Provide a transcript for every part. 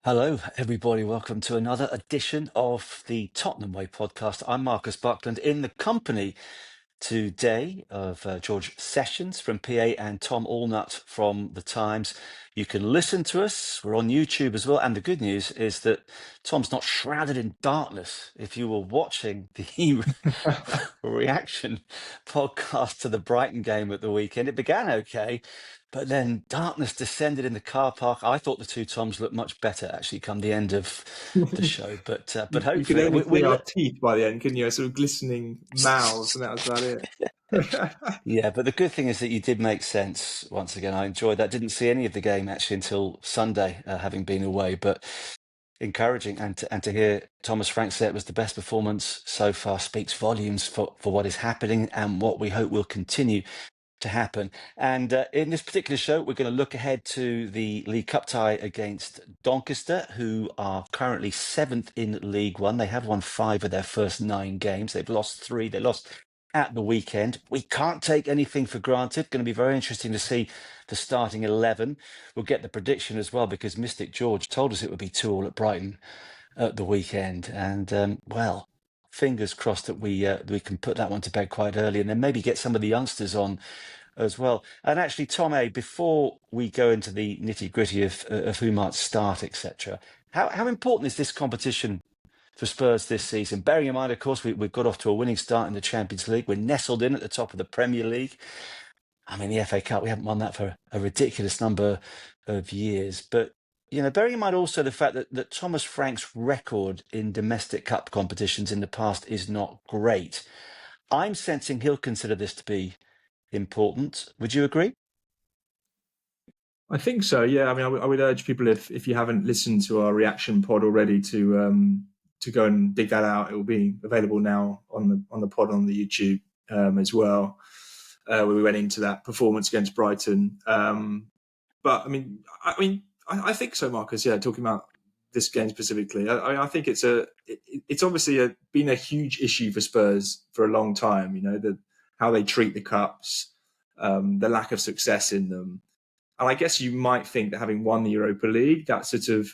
Hello, everybody. Welcome to another edition of the Tottenham Way podcast. I'm Marcus Buckland in the company today of George Sessions from PA and Tom Allnutt from The Times. You can listen to us. We're on YouTube as well. And the good news is that Tom's not shrouded in darkness. If you were watching the reaction podcast to the Brighton game at the weekend, it began okay. But then darkness descended in the car park. I thought the two Toms looked much better actually come the end of the show. But You could hopefully only see we're our teeth by the end, couldn't you? Sort of glistening mouths, and that was about it. yeah, but the good thing is that you did make sense once again. I enjoyed that. Didn't see any of the game actually until Sunday, having been away, but encouraging. And to hear Thomas Frank say it was the best performance so far speaks volumes for what is happening and what we hope will continue to happen. And in this particular show, we're going to look ahead to the League Cup tie against Doncaster, who are currently seventh in League One. They have won 5 of their first 9 games. They've lost 3. They lost at the weekend. We can't take anything for granted. Going to be very interesting to see the starting 11. We'll get the prediction as well, because Mystic George told us it would be 2-2 at Brighton at the weekend. And well, fingers crossed that we can put that one to bed quite early, and then maybe get some of the youngsters on as well. And actually, Tom A, before we go into the nitty gritty of who might start, etc., how important is this competition for Spurs this season? Bearing in mind, of course, we've got off to a winning start in the Champions League. We're nestled in at the top of the Premier League. I mean, the FA Cup, we haven't won that for a ridiculous number of years. But, you know, bearing in mind also the fact that Thomas Frank's record in domestic cup competitions in the past is not great, I'm sensing he'll consider this to be important. Would you agree? I think so. Yeah. I mean, I would urge people, if you haven't listened to our reaction pod already, to go and dig that out. It will be available now on the pod on the YouTube as well, where we went into that performance against Brighton. But I think so, Marcus. Yeah, talking about this game specifically, I think it's obviously been a huge issue for Spurs for a long time. You know, how they treat the cups, the lack of success in them. And I guess you might think that having won the Europa League, that sort of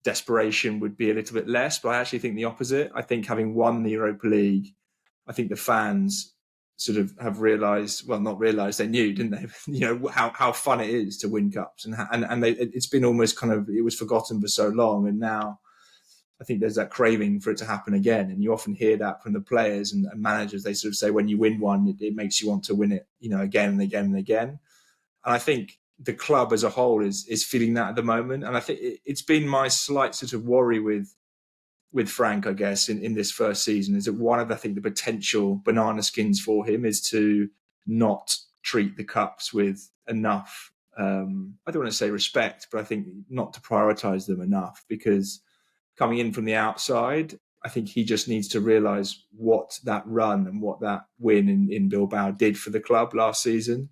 desperation would be a little bit less. But I actually think the opposite. I think having won the Europa League, I think the fans sort of have realised, well, not realised, they knew, didn't they? You know how fun it is to win cups, and it's been almost kind of, it was forgotten for so long, and now I think there's that craving for it to happen again. And you often hear that from the players and managers. They sort of say when you win one, it makes you want to win it, you know, again and again and again. And I think the club as a whole is feeling that at the moment. And I think it's been my slight sort of worry with Frank, I guess, in this first season, is that one of, I think, the potential banana skins for him is to not treat the cups with enough, I don't want to say respect, but I think not to prioritise them enough, because coming in from the outside, I think he just needs to realise what that run and what that win in Bilbao did for the club last season.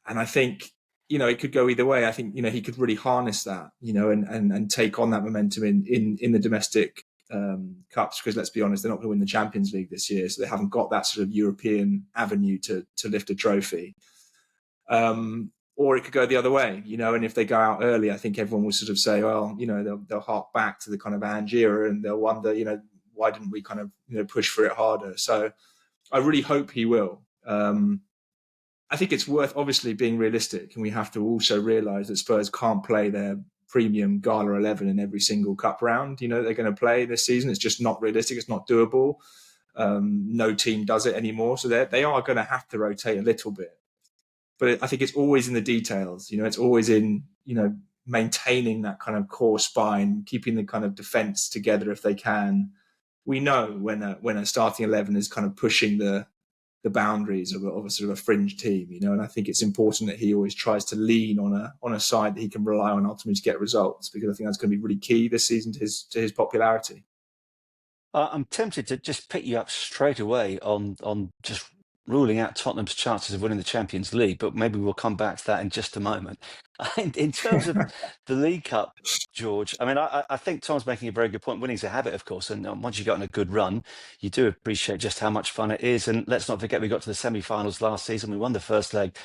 And I think, you know, it could go either way. I think, you know, he could really harness that, you know, and take on that momentum in the domestic cups, because let's be honest, they're not going to win the Champions League this year, so they haven't got that sort of European avenue to lift a trophy. Or it could go the other way, you know, and if they go out early, I think everyone will sort of say, well, you know, they'll hark back to the kind of Ange era, and they'll wonder, you know, why didn't we kind of, you know, push for it harder? So I really hope he will. I think it's worth obviously being realistic, and we have to also realise that Spurs can't play their premium Gala 11 in every single cup round, you know, they're going to play this season. It's just not realistic. It's not doable. No team does it anymore. So they are going to have to rotate a little bit. But I think it's always in the details, you know, it's always in, you know, maintaining that kind of core spine, keeping the kind of defence together if they can. We know when a starting 11 is kind of pushing the boundaries of a sort of a fringe team, you know, and I think it's important that he always tries to lean on a side that he can rely on ultimately to get results, because I think that's going to be really key this season to his popularity. I'm tempted to just pick you up straight away on just ruling out Tottenham's chances of winning the Champions League, but maybe we'll come back to that in just a moment. In terms of the League Cup, George, I mean, I think Tom's making a very good point. Winning's a habit, of course, and once you get on a good run, you do appreciate just how much fun it is. And let's not forget, we got to the semi-finals last season. We won the first leg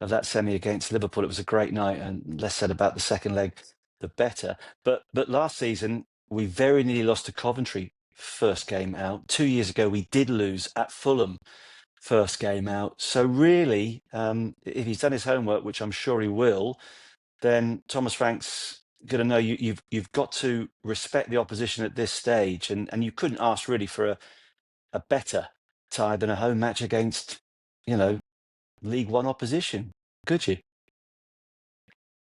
of that semi against Liverpool. It was a great night, and less said about the second leg the better. But last season, we very nearly lost to Coventry first game out. 2 years ago, we did lose at Fulham first game out. So really, if he's done his homework, which I'm sure he will, then Thomas Frank's going to know you've got to respect the opposition at this stage, and you couldn't ask really for a better tie than a home match against, League One opposition, could you?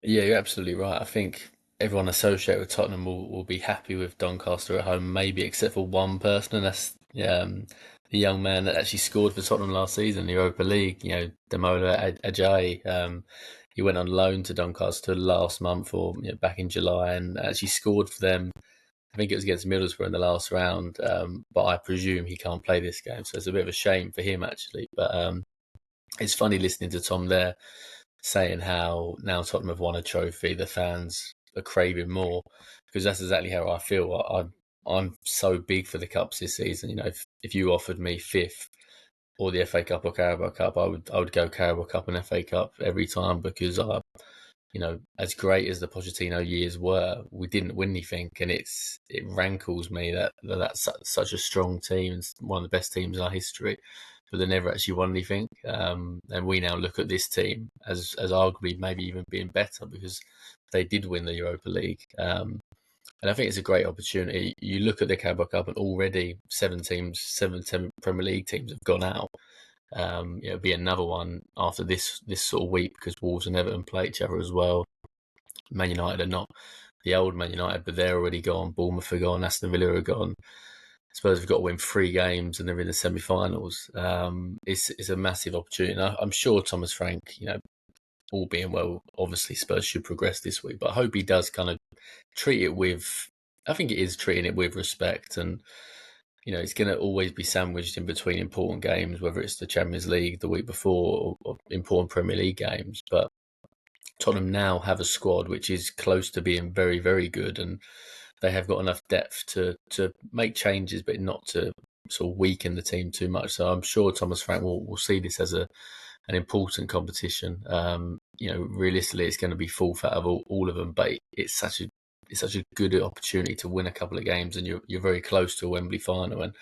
Yeah, you're absolutely right. I think everyone associated with Tottenham will be happy with Doncaster at home, maybe except for one person, and that's the young man that actually scored for Tottenham last season in the Europa League. Demola Ajayi. He went on loan to Doncaster last month or back in July and actually scored for them. I think it was against Middlesbrough in the last round, but I presume he can't play this game, so it's a bit of a shame for him actually. But it's funny listening to Tom there saying how now Tottenham have won a trophy, the fans are craving more, because that's exactly how I feel. I'm so big for the Cups this season. If you offered me fifth or the FA Cup or Carabao Cup, I would go Carabao Cup and FA Cup every time, because as great as the Pochettino years were, we didn't win anything, and it rankles me that's such a strong team and one of the best teams in our history, but they never actually won anything. And we now look at this team as arguably maybe even being better because they did win the Europa League. And I think it's a great opportunity. You look at the Carabao Cup, and already seven Premier League teams have gone out. It'll be another one after this sort of week, because Wolves and Everton play each other as well. Man United are not the old Man United, but they're already gone. Bournemouth are gone. Aston Villa are gone. Spurs have got to win 3 games, and they're in the semi-finals. It's a massive opportunity. And I'm sure Thomas Frank, all being well, obviously Spurs should progress this week, but I hope he does kind of treat it with, I think it is treating it with respect, and it's going to always be sandwiched in between important games, whether it's the Champions League the week before or important Premier League games. But Tottenham now have a squad which is close to being very, very good, and they have got enough depth to make changes, but not to sort of weaken the team too much. So I'm sure Thomas Frank will see this as an important competition. Realistically, it's going to be fourth out of all of them, but it's such a good opportunity to win a couple of games, and you're very close to a Wembley final. And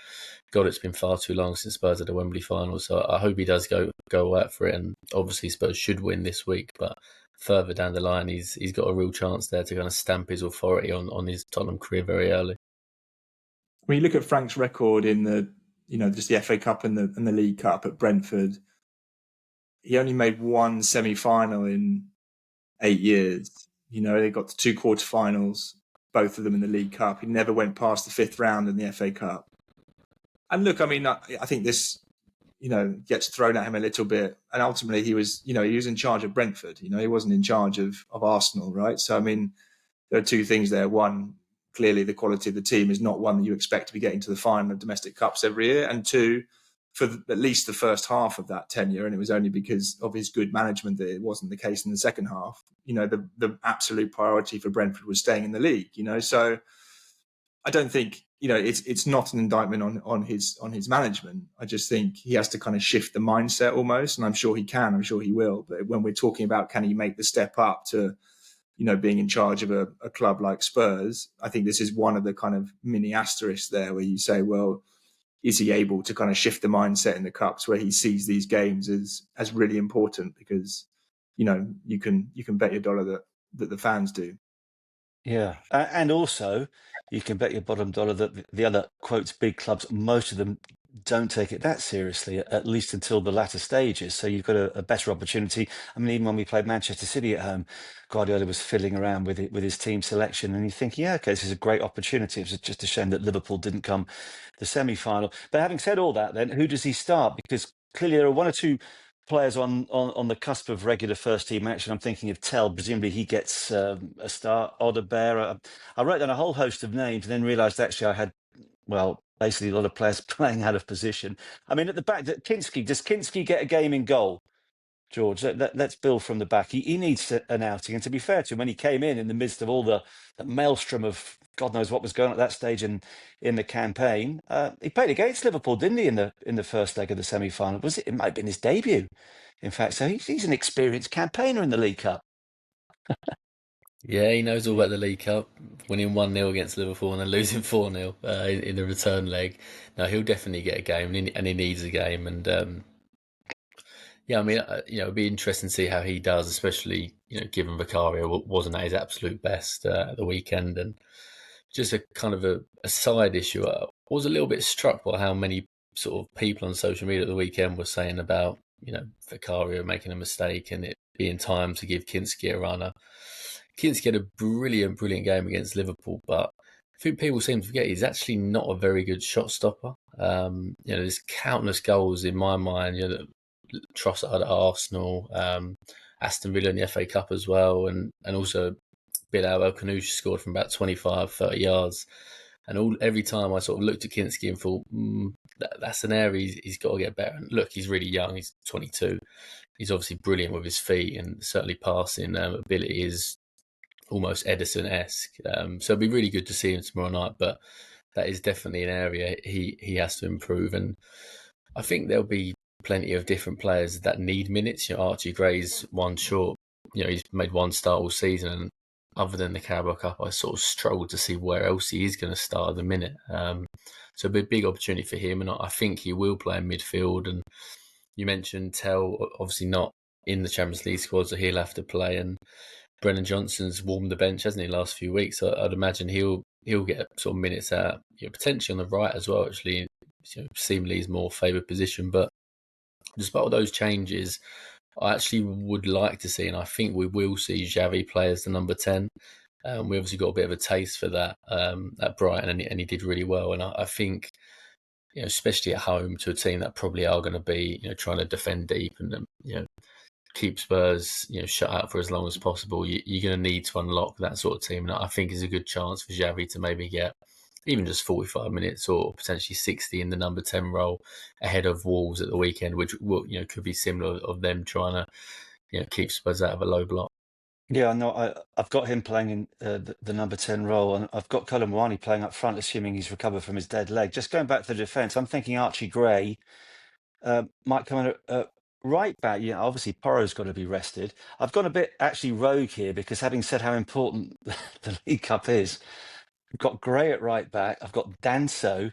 God, it's been far too long since Spurs had a Wembley final, so I hope he does go out for it. And obviously, Spurs should win this week, but further down the line, he's got a real chance there to kind of stamp his authority on his Tottenham career very early. When you look at Frank's record in the just the FA Cup and the League Cup at Brentford, he only made one semi-final in 8 years. They got to 2 quarterfinals, both of them in the League Cup. He never went past the 5th round in the FA Cup. And look, I mean, I think this, gets thrown at him a little bit. And ultimately, he was in charge of Brentford. He wasn't in charge of Arsenal, right? So, I mean, there are 2 things there. One, clearly the quality of the team is not one that you expect to be getting to the final of domestic cups every year. And 2, for at least the first half of that tenure, and it was only because of his good management that it wasn't the case in the second half, the absolute priority for Brentford was staying in the league, So I don't think, it's not an indictment on his management. I just think he has to kind of shift the mindset almost, and I'm sure he can, I'm sure he will. But when we're talking about can he make the step up to, being in charge of a club like Spurs, I think this is one of the kind of mini asterisks there where you say, well, is he able to kind of shift the mindset in the cups where he sees these games as really important? Because you can bet your dollar that the fans do. Yeah, and also you can bet your bottom dollar that the other quotes big clubs, most of them don't take it that seriously, at least until the latter stages. So you've got a better opportunity. I mean, even when we played Manchester City at home, Guardiola was fiddling around with his team selection, and you think, yeah, okay, this is a great opportunity. It was just a shame that Liverpool didn't come the semi-final. But having said all that, then who does he start? Because clearly there are 1 or 2 players on the cusp of regular first team action. I'm thinking of Tell. Presumably he gets a start. Odebear. I wrote down a whole host of names and then realised actually I had, basically a lot of players playing out of position. I mean, at the back, does Kinski get a game in goal? George, let's build from the back. He needs an outing. And to be fair to him, when he came in the midst of all the maelstrom of God knows what was going on at that stage in the campaign, he played against Liverpool, didn't he, in the first leg of the semi-final? It might have been his debut, in fact. So he's an experienced campaigner in the League Cup. Yeah, he knows all about the League Cup, winning 1-0 against Liverpool and then losing 4-0 in the return leg. No, he'll definitely get a game, and he needs a game. And yeah, I mean, it'd be interesting to see how he does, especially given Vicario wasn't at his absolute best at the weekend. And just a kind of a side issue, I was a little bit struck by how many sort of people on social media at the weekend were saying about Vicario making a mistake and it being time to give Kinski a runner. Kinski had a brilliant game against Liverpool, but I think people seem to forget he's actually not a very good shot stopper. There's countless goals in my mind. Trossard at Arsenal, Aston Villa in the FA Cup as well, and also Bilal El Kanouche scored from about 25, 30 yards. And every time I sort of looked at Kinski and thought, that's an area he's got to get better. And look, he's really young. He's 22. He's obviously brilliant with his feet, and certainly passing ability is almost Edison-esque. So it'd be really good to see him tomorrow night. But that is definitely an area he has to improve. And I think there'll be plenty of different players that need minutes. Archie Gray's one short. He's made one start all season, and other than the Carabao Cup, I sort of struggled to see where else he is going to start at the minute. So it'll be a big opportunity for him, and I think he will play in midfield. And you mentioned Tell, obviously not in the Champions League squad, so he'll have to play. And Brennan Johnson's warmed the bench, hasn't he, last few weeks? So I'd imagine he'll get sort of minutes out, potentially on the right as well. Actually, seemingly his more favoured position. But despite all those changes, I actually would like to see, and I think we will see Xavi play as the number 10. We obviously got a bit of a taste for that at Brighton, and he did really well. And I think, especially at home to a team that probably are going to be, trying to defend deep and keep Spurs, shut out for as long as possible, you're going to need to unlock that sort of team. And I think it's a good chance for Xavi to maybe get even just 45 minutes or potentially 60 in the number 10 role ahead of Wolves at the weekend, which will, could be similar of them trying to, keep Spurs out of a low block. Yeah, no, I've got him playing in the number 10 role, and I've got Colin Moani playing up front, assuming he's recovered from his dead leg. Just going back to the defence, I'm thinking Archie Gray might come in at right back. Obviously Porro's got to be rested. I've gone a bit actually rogue here because having said how important the League Cup is, I've got Gray at right back. I've got Danso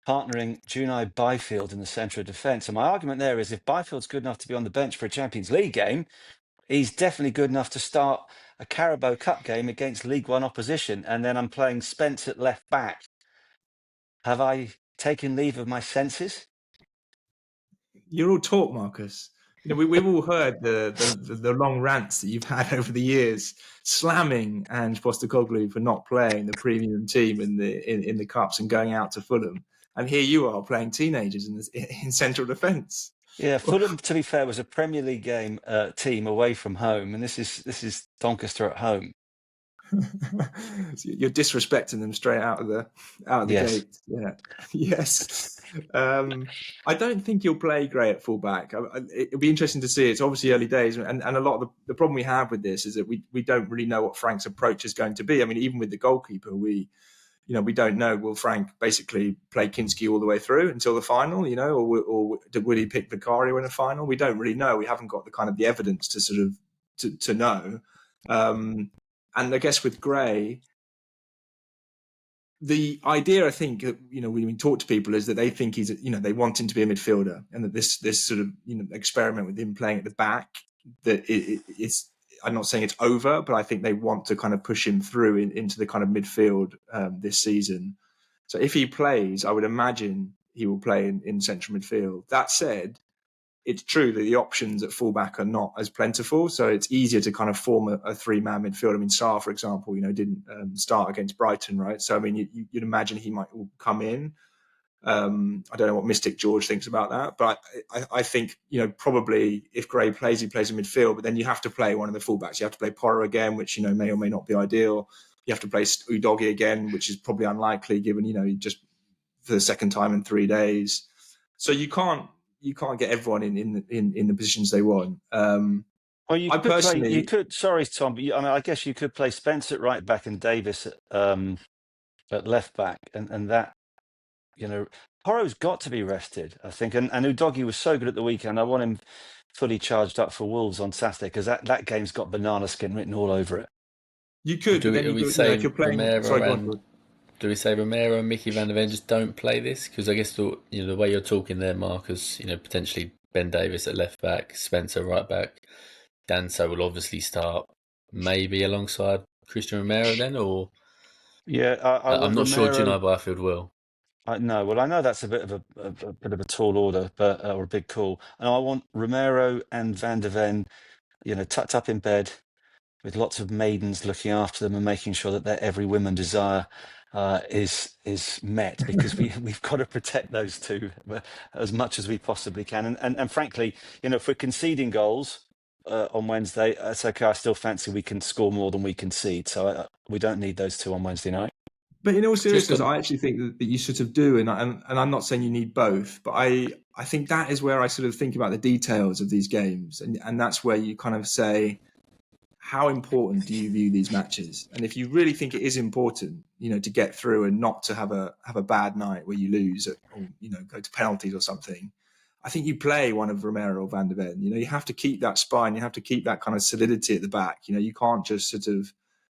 partnering Junai Byfield in the centre of defence. And my argument there is if Byfield's good enough to be on the bench for a Champions League game, he's definitely good enough to start a Carabao Cup game against League One opposition. And then I'm playing Spence at left back. Have I taken leave of my senses? You're all talk, Marcus. We've all heard the long rants that you've had over the years, slamming Ange Postecoglou for not playing the premium team in the cups and going out to Fulham, and here you are playing teenagers in central defence. Yeah, Fulham, to be fair, was a Premier League game team away from home, and this is Doncaster at home. You're disrespecting them straight out of the Yes. gate. Yeah, yes. I don't think he'll play Gray at fullback. It'll be interesting to see. It's obviously early days, and a lot of the problem we have with this is that we don't really know what Frank's approach is going to be. I mean, even with the goalkeeper, we don't know. Will Frank basically play Kinski all the way through until the final, or will he pick Vicario in the final? We don't really know. We haven't got the evidence to sort of to know. And I guess with Gray, the idea, I think, when we talk to people is that they think he's, they want him to be a midfielder, and that this sort of, experiment with him playing at the back, that it's, I'm not saying it's over, but I think they want to kind of push him through into the kind of midfield this season. So if he plays, I would imagine he will play in central midfield. That said, it's true that the options at fullback are not as plentiful, so it's easier to kind of form a three-man midfield. I mean, Sarr, for example, didn't start against Brighton, right? So I mean, you'd imagine he might come in. I don't know what Mystic George thinks about that, but I think probably if Gray plays, he plays in midfield. But then you have to play one of the fullbacks. You have to play Porro again, which may or may not be ideal. You have to play Udogie again, which is probably unlikely given just for the second time in 3 days. So you can't get everyone in the positions they want. Well, you could. Sorry, Tom, but I guess you could play Spence at right back and Davis at left back, and that, Porro's got to be rested, I think, and Udogie was so good at the weekend. I want him fully charged up for Wolves on Saturday because that game's got banana skin written all over it. You could, but then Do we you know, say if you're playing, Romero sorry, go on, and George. do we say Romero and Mickey Van de Ven just don't play this? Because I guess the way you're talking there, Marcus, potentially Ben Davis at left back, Spencer right back, Danso will obviously start, maybe alongside Christian Romero then, or Yeah, I I'm want not sure Romero. Gino Byfield will. No, well, I know that's a bit of a bit of a tall order, but or a big call. And I want Romero and Van de Ven, tucked up in bed with lots of maidens looking after them and making sure that their every woman desire is met, because we've got to protect those two as much as we possibly can. And frankly, if we're conceding goals on Wednesday, it's okay. I still fancy we can score more than we concede, so we don't need those two on Wednesday night. But in all Just seriousness, on, I actually think that you sort of do, and I'm not saying you need both, but I think that is where I sort of think about the details of these games, and that's where you kind of say, how important do you view these matches? And if you really think it is important, to get through and not to have a bad night where you lose or go to penalties or something, I think you play one of Romero or Van de Ven. You have to keep that spine, you have to keep that kind of solidity at the back. You can't just sort of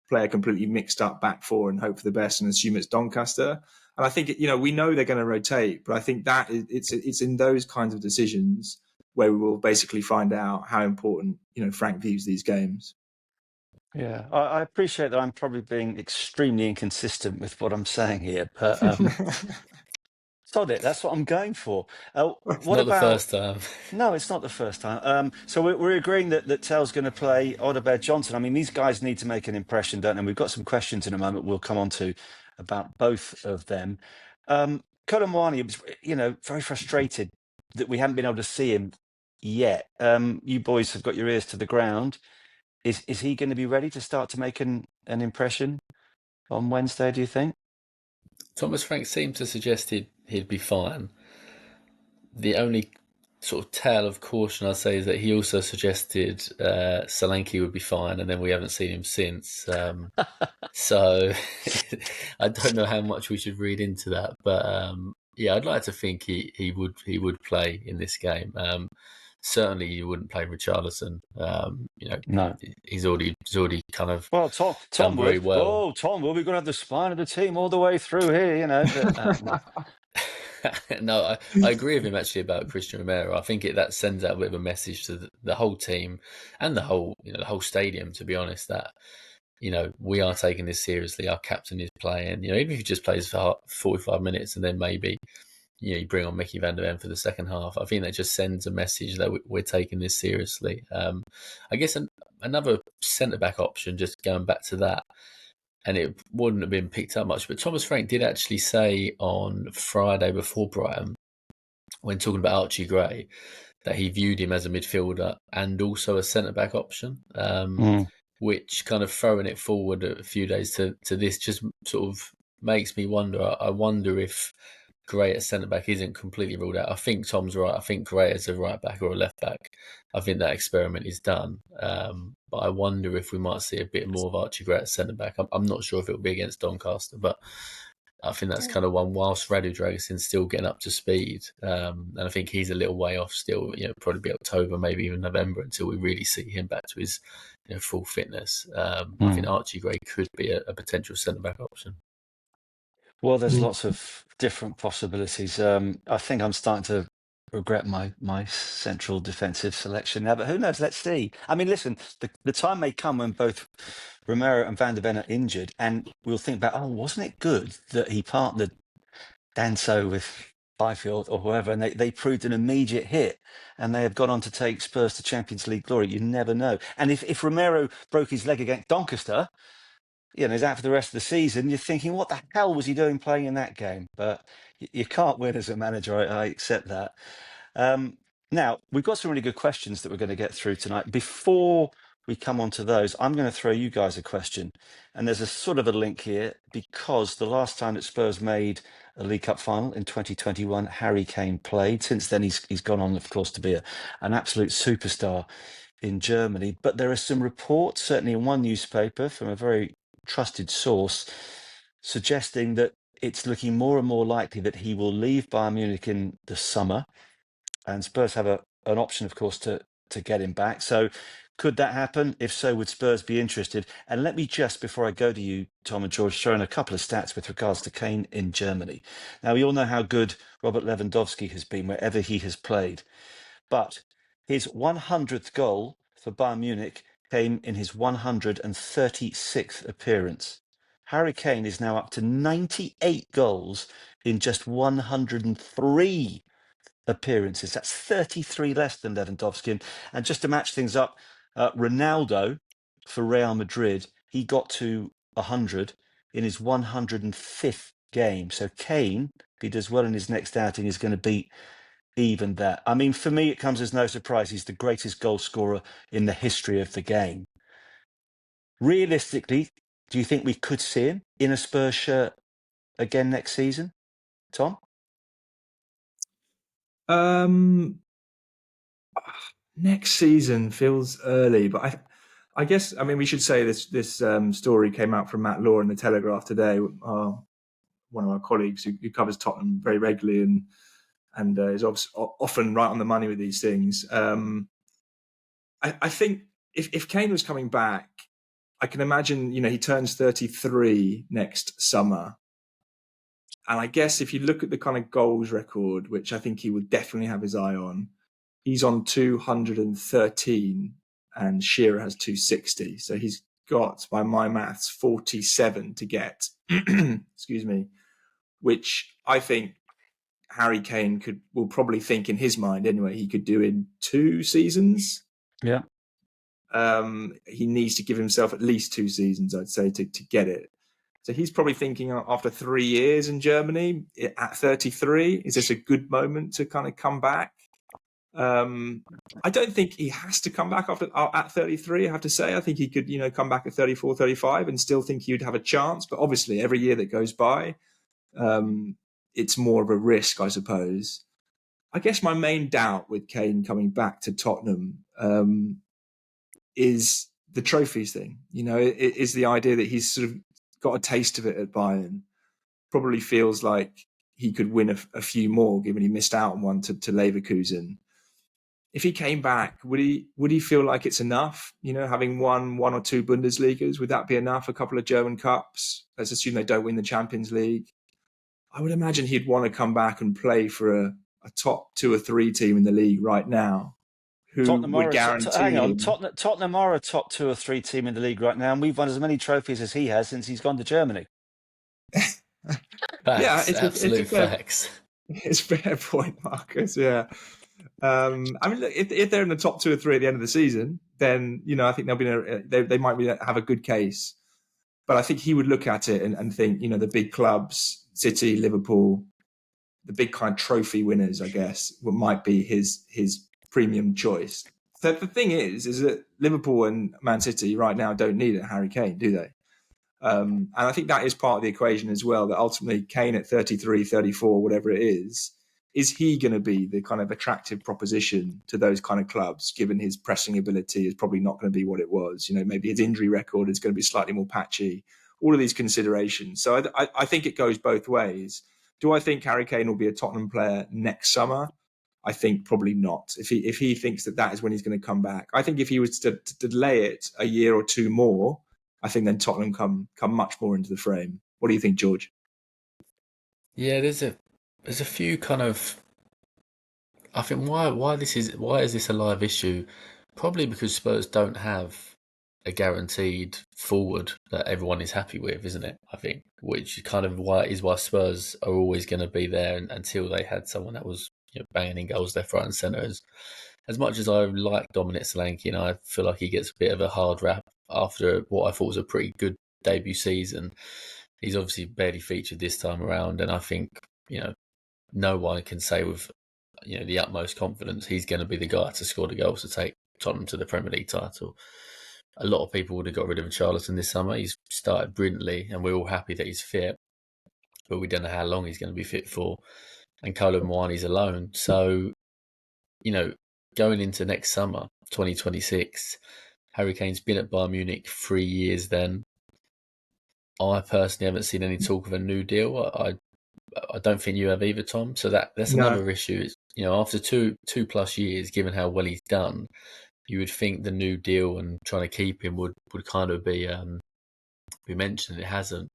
play a completely mixed up back four and hope for the best and assume it's Doncaster. And I think we know they're going to rotate, but I think that it's in those kinds of decisions where we will basically find out how important Frank views these games. Yeah, I appreciate that I'm probably being extremely inconsistent with what I'm saying here, but sod it, that's what I'm going for. What not the about... first time. No, it's not the first time. So we're agreeing that Tell's going to play Odobert Johnson. I mean, these guys need to make an impression, don't they? We've got some questions in a moment we'll come on to about both of them. Colomwani was, very frustrated that we haven't been able to see him yet. You boys have got your ears to the ground. Is he going to be ready to start to make an impression on Wednesday, do you think? Thomas Frank seemed to suggest he'd be fine. The only sort of tale of caution I'd say is that he also suggested Solanke would be fine, and then we haven't seen him since. So I don't know how much we should read into that, but yeah, I'd like to think he would play in this game. Certainly, you wouldn't play Richarlison. No. He's already kind of Tom done very would. well. Oh, Tom would. We're going to have the spine of the team all the way through here, But, no. No, I agree with him actually about Christian Romero. I think that sends out a bit of a message to the whole team and the whole stadium, to be honest, that we are taking this seriously. Our captain is playing. Even if he just plays for 45 minutes and then maybe you bring on Mickey Van de Ven for the second half, I think that just sends a message that we're taking this seriously. I guess another centre back option, just going back to that, and it wouldn't have been picked up much, but Thomas Frank did actually say on Friday before Brighton, when talking about Archie Gray, that he viewed him as a midfielder and also a centre-back option, which kind of throwing it forward a few days to this just sort of makes me wonder. I wonder if Gray at centre-back isn't completely ruled out. I think Tom's right. I think Gray as a right-back or a left-back, I think that experiment is done. But I wonder if we might see a bit more of Archie Gray at centre-back. I'm not sure if it'll be against Doncaster, but I think that's kind of one whilst Radu Dragusin's still getting up to speed. And I think he's a little way off still, probably be October, maybe even November until we really see him back to his full fitness. I think Archie Gray could be a potential centre-back option. Well, there's lots of different possibilities. I think I'm starting to regret my central defensive selection now, but who knows? Let's see. I mean, listen, the time may come when both Romero and Van de Ven are injured, and we'll think back, wasn't it good that he partnered Danso with Byfield or whoever, and they proved an immediate hit, and they have gone on to take Spurs to Champions League glory. You never know. And if Romero broke his leg against Doncaster, he's out for the rest of the season, you're thinking, what the hell was he doing playing in that game? But you can't win as a manager. I accept that. Now, we've got some really good questions that we're going to get through tonight. Before we come on to those, I'm going to throw you guys a question. And there's a sort of a link here, because the last time that Spurs made a League Cup final in 2021, Harry Kane played. Since then, he's gone on, of course, to be an absolute superstar in Germany. But there are some reports, certainly in one newspaper from a very trusted source, suggesting that it's looking more and more likely that he will leave Bayern Munich in the summer, and Spurs have an option, of course, to get him back. So Could that happen? If so, would Spurs be interested? And let me just, before I go to you, Tom and George, throw in a couple of stats with regards to Kane in Germany. Now, we all know how good Robert Lewandowski has been wherever he has played. But his 100th goal for Bayern Munich came in his 136th appearance. Harry Kane is now up to 98 goals in just 103 appearances. That's 33 less than Lewandowski. And just to match things up, Ronaldo for Real Madrid, he got to 100 in his 105th game. So Kane, if he does well in his next outing, is going to beat even that. I mean, for me, it comes as no surprise. He's the greatest goal scorer in the history of the game. Realistically, do you think we could see him in a Spurs shirt again next season, Tom? Next season feels early, but I guess, I mean, we should say this story came out from Matt Law in the Telegraph today, one of our colleagues who covers Tottenham very regularly and is often right on the money with these things. I think if Kane was coming back, I can imagine, he turns 33 next summer. And I guess if you look at the kind of goals record, which I think he would definitely have his eye on, he's on 213 and Shearer has 260. So he's got, by my maths, 47 to get, excuse me, which I think Harry Kane will probably think in his mind anyway, he could do in 2 seasons. Yeah. He needs to give himself at least 2 seasons, I'd say, to get it. So he's probably thinking after 3 years in Germany at 33, is this a good moment to kind of come back? I don't think he has to come back at 33, I have to say. I think he could, come back at 34, 35 and still think he would have a chance. But obviously, every year that goes by, it's more of a risk, I suppose. I guess my main doubt with Kane coming back to Tottenham is the trophies thing. It is the idea that he's sort of got a taste of it at Bayern. Probably feels like he could win a few more, given he missed out on one to Leverkusen. If he came back, would he feel like it's enough? Having won 1 or 2 Bundesligas, would that be enough? A couple of German Cups. Let's assume they don't win the Champions League. I would imagine he'd want to come back and play for a top 2 or 3 team in the league right now. Tottenham would guarantee hang on, him. Tottenham are a top 2 or 3 team in the league right now, and we've won as many trophies as he has since he's gone to Germany. Facts, Yeah, absolute facts. It's a fair point, Marcus. Yeah. I mean, look, if they're in the top 2 or 3 at the end of the season, then I think they might have a good case. But I think he would look at it and think, the big clubs, City, Liverpool, the big kind of trophy winners, I guess, might be his premium choice. So the thing is that Liverpool and Man City right now don't need a Harry Kane, do they? And I think that is part of the equation as well, that ultimately Kane at 33, 34, whatever it is he going to be the kind of attractive proposition to those kind of clubs, given his pressing ability is probably not going to be what it was. Maybe his injury record is going to be slightly more patchy. All of these considerations. So I think it goes both ways. Do I think Harry Kane will be a Tottenham player next summer? I think probably not. If he thinks that is when he's going to come back. I think if he was to delay it a year or 2 more, I think then Tottenham come much more into the frame. What do you think, George? Yeah, there's a few kind of. I think why is this a live issue? Probably because Spurs don't have a guaranteed forward that everyone is happy with, isn't it? I think, which kind of why Spurs are always going to be there until they had someone that was banging in goals left, right, and centre. As much as I like Dominic Solanke, I feel like he gets a bit of a hard rap after what I thought was a pretty good debut season. He's obviously barely featured this time around, and I think no one can say with the utmost confidence he's going to be the guy to score the goals to take Tottenham to the Premier League title. A lot of people would have got rid of Charlton this summer. He's started brilliantly, and we're all happy that he's fit, but we don't know how long he's going to be fit for. And Kolo Muani's alone. So, going into next summer, 2026, Harry Kane's been at Bayern Munich 3 years then. I personally haven't seen any talk of a new deal. I don't think you have either, Tom. So that's another issue. After two plus years, given how well he's done, you would think the new deal and trying to keep him would kind of be mentioned. It hasn't.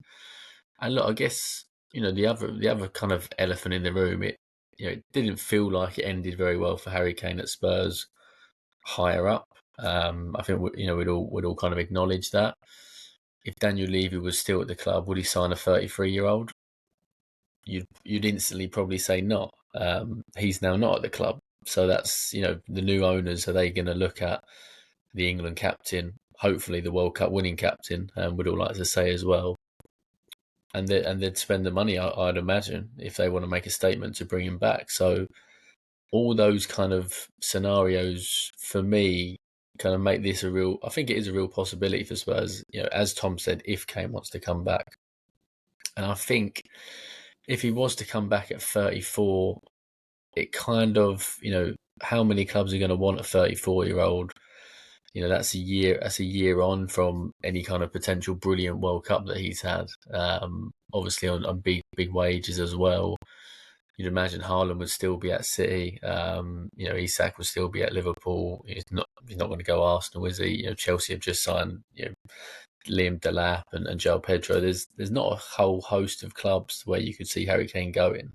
And look, I guess the other kind of elephant in the room. It didn't feel like it ended very well for Harry Kane at Spurs higher up. I think we'd all kind of acknowledge that. If Daniel Levy was still at the club, would he sign a 33-year-old? You'd instantly probably say not. He's now not at the club, so that's the new owners. Are they going to look at the England captain, hopefully the World Cup winning captain, would all like to say as well, and they'd spend the money, I'd imagine, if they want to make a statement to bring him back. So all those kind of scenarios for me kind of make this I think it is a real possibility for Spurs, as Tom said, if Kane wants to come back. And I think if he was to come back at 34, it kind of, how many clubs are going to want a 34-year-old? That's a year on from any kind of potential brilliant World Cup that he's had. Obviously on big wages as well. You'd imagine Haaland would still be at City. Isak would still be at Liverpool. He's not going to go Arsenal, is he? Chelsea have just signed Liam Delap and João Pedro. There's not a whole host of clubs where you could see Harry Kane going.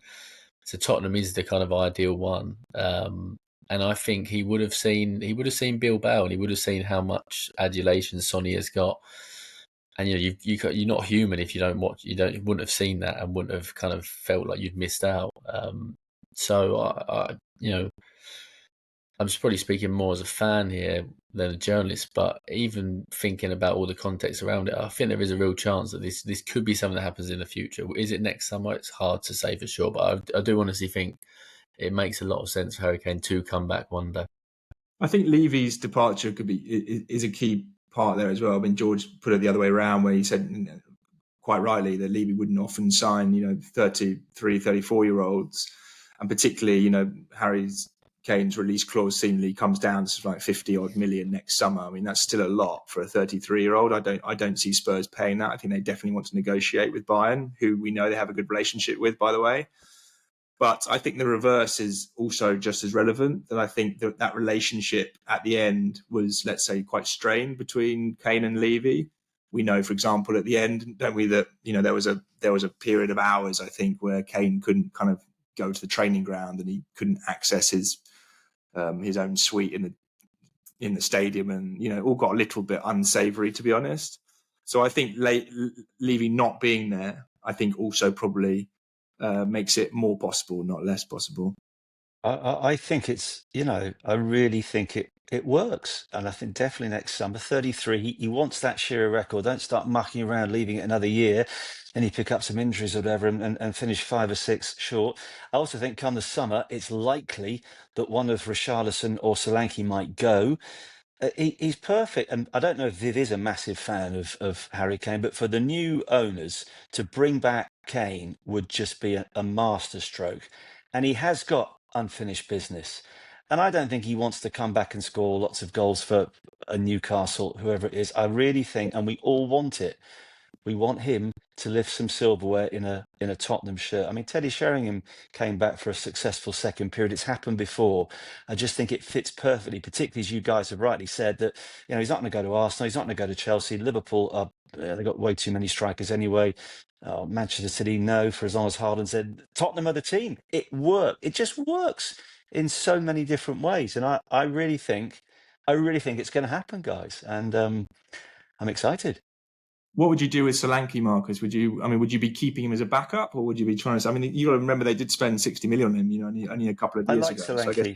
So Tottenham is the kind of ideal one. And I think he would have seen Bilbao, and he would have seen how much adulation Sonny has got. And you're not human if you don't watch. You wouldn't have seen that and wouldn't have kind of felt like you'd missed out. So I'm just probably speaking more as a fan here than a journalist. But even thinking about all the context around it, I think there is a real chance that this could be something that happens in the future. Is it next summer? It's hard to say for sure, but I do honestly think it makes a lot of sense for Harry Kane to come back one day. I think Levy's departure is a key part there as well. I mean, George put it the other way around, where he said quite rightly that Levy wouldn't often sign 33, 34-year-olds, and particularly Harry Kane's release clause seemingly comes down to like 50 odd million next summer. I mean, that's still a lot for a 33-year-old. I don't see Spurs paying that. I think they definitely want to negotiate with Bayern, who we know they have a good relationship with, by the way. But I think the reverse is also just as relevant, that I think that relationship at the end was, let's say, quite strained between Kane and Levy. We know, for example, at the end, don't we, that there was a period of hours, I think, where Kane couldn't kind of go to the training ground and he couldn't access his own suite in the stadium, and all got a little bit unsavoury, to be honest. So I think Levy not being there, I think also probably makes it more possible, not less possible. I think it's, I really think it works. And I think definitely next summer, 33, he wants that Shearer record. Don't start mucking around, leaving it another year, and he pick up some injuries or whatever and finish 5 or 6 short. I also think come the summer, it's likely that one of Richarlison or Solanke might go. He's perfect. And I don't know if Viv is a massive fan of Harry Kane, but for the new owners to bring back Kane would just be a masterstroke. And he has got unfinished business. And I don't think he wants to come back and score lots of goals for a Newcastle, whoever it is. I really think, and we all want it, we want him to lift some silverware in a Tottenham shirt. I mean, Teddy Sheringham came back for a successful second period. It's happened before. I just think it fits perfectly, particularly as you guys have rightly said, that he's not going to go to Arsenal, he's not going to go to Chelsea. Liverpool, they've got way too many strikers anyway. Manchester City, no, for as long as Haaland said. Tottenham are the team. It worked. It just works in so many different ways. And I really think it's going to happen, guys. And I'm excited. What would you do with Solanke, Marcus? Would you be keeping him as a backup, or would you be trying to? I mean, you got to remember they did spend 60 million on him, only a couple of years ago. Solanke.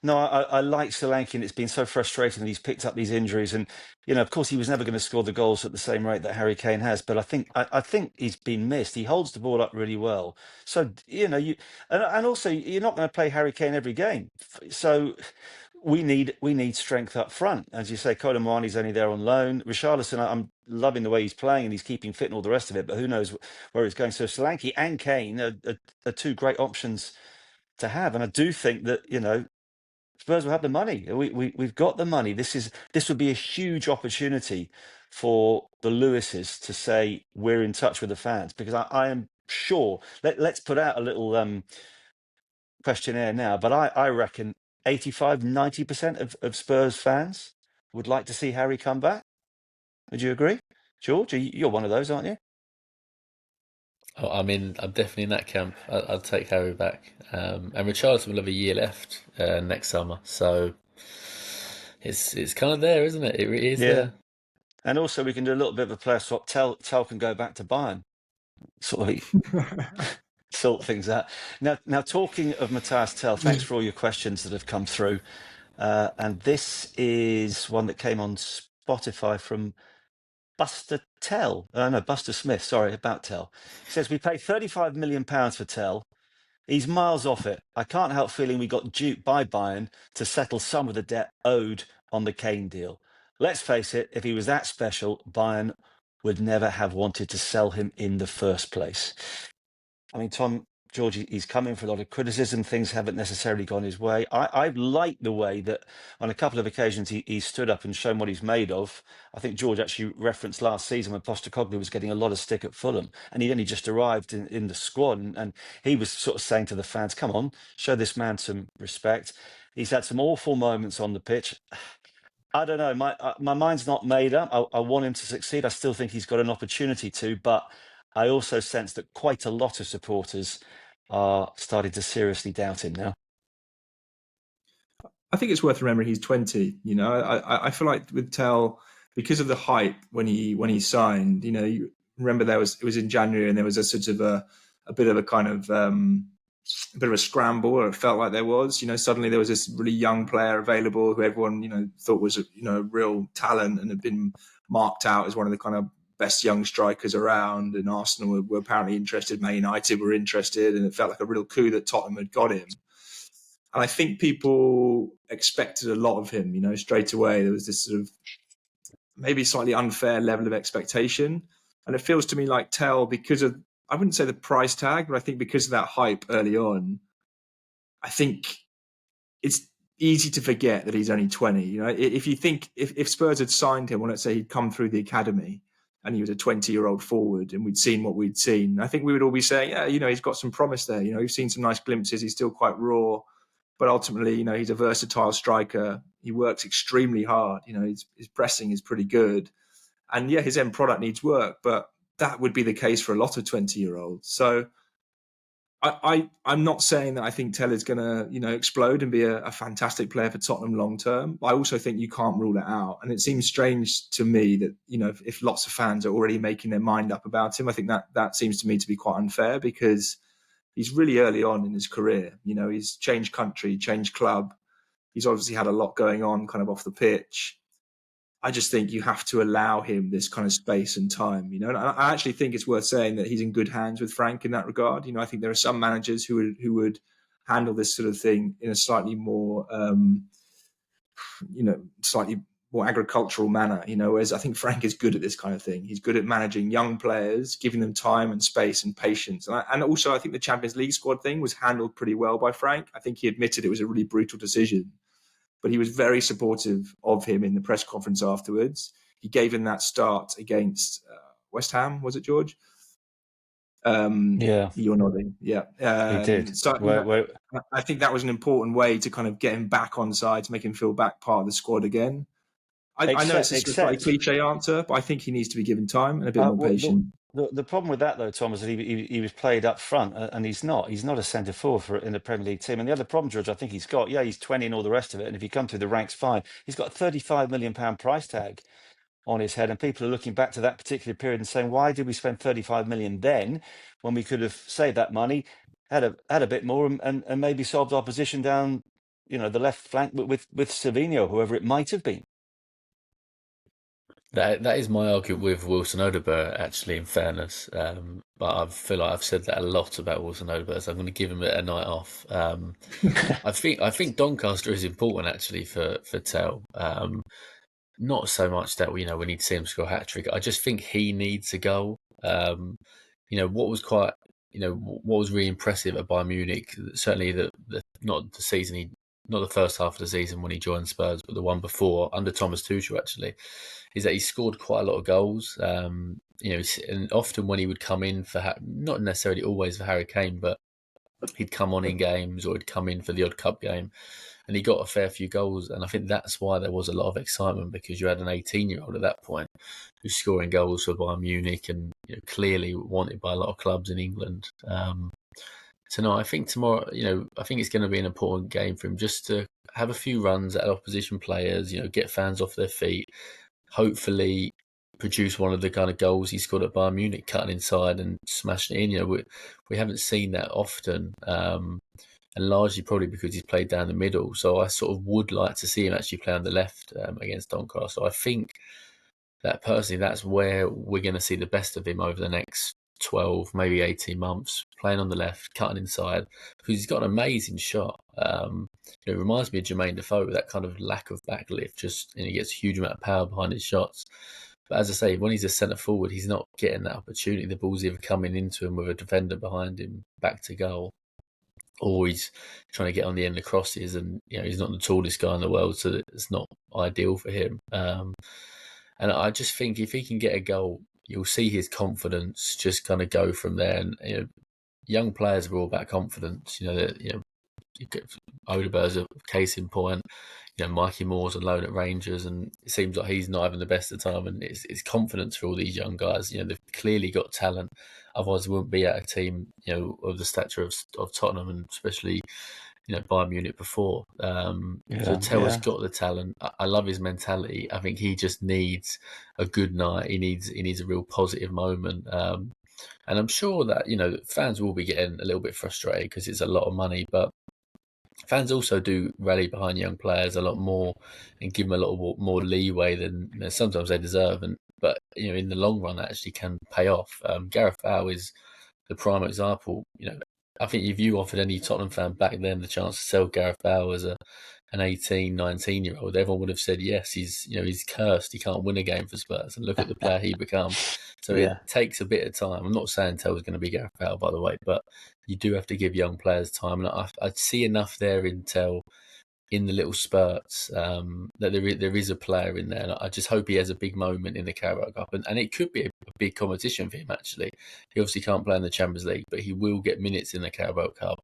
So I like Solanke, and it's been so frustrating that he's picked up these injuries. And of course, he was never going to score the goals at the same rate that Harry Kane has. But I think he's been missed. He holds the ball up really well. So and also you're not going to play Harry Kane every game. So we need strength up front. As you say, Kolo Muani's only there on loan. Richarlison, I'm loving the way he's playing and he's keeping fit and all the rest of it, but who knows where he's going. So Solanke and Kane are two great options to have. And I do think that, Spurs will have the money. We've got the money. This would be a huge opportunity for the Lewises to say we're in touch with the fans, because I am sure, let's put out a little questionnaire now, but I reckon 85, 90% of Spurs fans would like to see Harry come back. Would you agree? George, you're one of those, aren't you? Oh, I'm definitely in that camp. I'll take Harry back. And Richarlison will have a year left next summer, so it's kind of there, isn't it? It really is Yeah. there. And also, we can do a little bit of a player swap. Tell can go back to Bayern, sort of sort things out. Now, talking of Matthias Tell, thanks for all your questions that have come through. And this is one that came on Spotify from Buster Tell. No, Buster Smith. Sorry, about Tell. He says, we paid £35 million for Tell. He's miles off it. I can't help feeling we got duped by Bayern to settle some of the debt owed on the Kane deal. Let's face it, if he was that special, Bayern would never have wanted to sell him in the first place. I mean, Tom, George, he's come in for a lot of criticism. Things haven't necessarily gone his way. I like the way that on a couple of occasions he stood up and shown what he's made of. I think George actually referenced last season when Postecoglou was getting a lot of stick at Fulham and he'd only just arrived in the squad. And he was sort of saying to the fans, come on, show this man some respect. He's had some awful moments on the pitch. I don't know. My mind's not made up. I want him to succeed. I still think he's got an opportunity to, but I also sense that quite a lot of supporters are starting to seriously doubt him now. I think it's worth remembering he's 20. You know, I feel like with Tell, because of the hype when he signed, you know, you remember it was in January and there was a sort of a bit of a kind of a bit of a scramble, or it felt like there was. You know, suddenly there was this really young player available who everyone, you know, thought was a real talent and had been marked out as one of the kind of best young strikers around. And Arsenal were apparently interested, Man United were interested, and it felt like a real coup that Tottenham had got him. And I think people expected a lot of him. You know, straight away there was this sort of maybe slightly unfair level of expectation. And it feels to me like Tell, because of, I wouldn't say the price tag, but I think because of that hype early on, I think it's easy to forget that he's only 20. You know, if you think if Spurs had signed him, or let's say he'd come through the academy and he was a 20-year-old forward and we'd seen what we'd seen, I think we would all be saying, yeah, you know, he's got some promise there. You know, we've seen some nice glimpses. He's still quite raw, but ultimately, you know, he's a versatile striker. He works extremely hard. You know, his pressing is pretty good. And yeah, his end product needs work, but that would be the case for a lot of 20-year-olds. So I'm not saying that I think Tell is going to, you know, explode and be a fantastic player for Tottenham long term. But I also think you can't rule it out. And it seems strange to me that, you know, if lots of fans are already making their mind up about him, I think that seems to me to be quite unfair, because he's really early on in his career. You know, he's changed country, changed club. He's obviously had a lot going on kind of off the pitch. I just think you have to allow him this kind of space and time, you know. And I actually think it's worth saying that he's in good hands with Frank in that regard. You know, I think there are some managers who would handle this sort of thing in a slightly more, slightly more agricultural manner, you know, whereas I think Frank is good at this kind of thing. He's good at managing young players, giving them time and space and patience. And also I think the Champions League squad thing was handled pretty well by Frank. I think he admitted it was a really brutal decision, but he was very supportive of him in the press conference afterwards. He gave him that start against West Ham, was it, George? Yeah, you're nodding. Yeah, he did. So I think that was an important way to kind of get him back on side, to make him feel back part of the squad again. I know it's a slightly cliche answer, but I think he needs to be given time and a bit more patience. The problem with that, though, Tom, is that he was played up front, and he's not a centre forward in the Premier League team. And the other problem, George, I think he's got, he's 20 and all the rest of it. And if you come through the ranks, fine. He's got a £35 million price tag on his head, and people are looking back to that particular period and saying, why did we spend 35 million then when we could have saved that money, had a bit more, and maybe solved our position down, you know, the left flank with Savinho, whoever it might have been. That is my argument with Wilson Odobert, actually, in fairness. But I feel like I've said that a lot about Wilson Odobert, so I'm going to give him a night off. I think Doncaster is important, actually, for Tell. Not so much that we need to see him score a hat-trick. I just think he needs a goal. What was really impressive at Bayern Munich, certainly not the first half of the season when he joined Spurs, but the one before, under Thomas Tuchel, actually, is that he scored quite a lot of goals. And often when he would come in for, not necessarily always for Harry Kane, but he'd come on in games or he'd come in for the odd cup game, and he got a fair few goals. And I think that's why there was a lot of excitement, because you had an 18-year-old at that point who's scoring goals for Bayern Munich and clearly wanted by a lot of clubs in England. So no, I think tomorrow, I think it's going to be an important game for him just to have a few runs at opposition players, get fans off their feet, hopefully produce one of the kind of goals he scored at Bayern Munich, cutting inside and smashing it in. We haven't seen that often, and largely probably because he's played down the middle. So I sort of would like to see him actually play on the left against Doncaster. So I think that personally, that's where we're going to see the best of him over the next 12, maybe 18 months, playing on the left, cutting inside, because he's got an amazing shot. It reminds me of Jermaine Defoe with that kind of lack of backlift, and he gets a huge amount of power behind his shots. But as I say, when he's a centre forward, he's not getting that opportunity. The ball's either coming into him with a defender behind him, back to goal, or he's trying to get on the end of crosses, and he's not the tallest guy in the world, so it's not ideal for him. And I just think if he can get a goal, you'll see his confidence just kind of go from there. And young players are all about confidence. Odegaard's a case in point. Mikey Moore's on loan at Rangers, and it seems like he's not having the best of time. And it's confidence for all these young guys. They've clearly got talent. Otherwise, they wouldn't be at a team of the stature of Tottenham, and especially Bayern Munich before. So Teller's got the talent. I love his mentality. I think he just needs a good night. He needs a real positive moment. And I'm sure that fans will be getting a little bit frustrated because it's a lot of money, but fans also do rally behind young players a lot more and give them a lot more leeway than sometimes they deserve. But in the long run, that actually can pay off. Gareth Bale is the prime example. I think if you offered any Tottenham fan back then the chance to sell Gareth Bale as an 18, 19-year-old, everyone would have said yes. He's cursed. He can't win a game for Spurs, and look at the player he becomes. So it takes a bit of time. I'm not saying Tell's going to be Gareth Bale, by the way, but you do have to give young players time. And I see enough there in Tell, in the little spurts, that there is a player in there. And I just hope he has a big moment in the Carabao Cup. And it could be a big competition for him, actually. He obviously can't play in the Champions League, but he will get minutes in the Carabao Cup.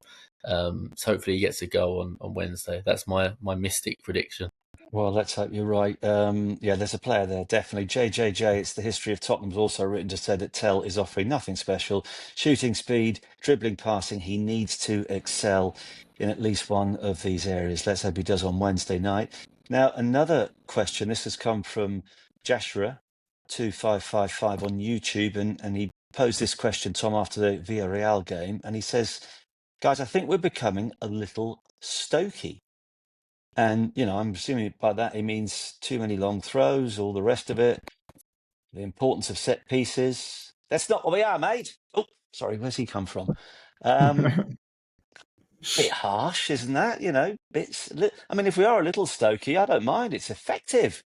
So hopefully he gets a goal on Wednesday. That's my mystic prediction. Well, let's hope you're right. There's a player there, definitely. JJJ, it's the history of Tottenham's also written to say that Tell is offering nothing special. Shooting speed, dribbling, passing. He needs to excel in at least one of these areas. Let's hope he does on Wednesday night. Now, another question. This has come from Jashra 2555 on YouTube, and he posed this question, Tom, after the Villarreal game, and he says, guys, I think we're becoming a little Stokey. And, I'm assuming by that he means too many long throws, all the rest of it, the importance of set pieces. That's not what we are, mate. Oh, sorry, where's he come from? Bit harsh, isn't that? Bits. I mean, if we are a little Stokey, I don't mind. It's effective.